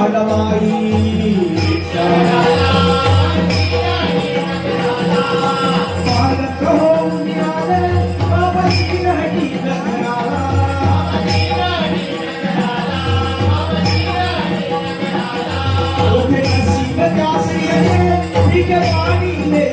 विठ्ठलबाई बालक होऊन निघालं बाबाची राहणी नगराला ओठे नशीब त्यासी विठ्ठलाने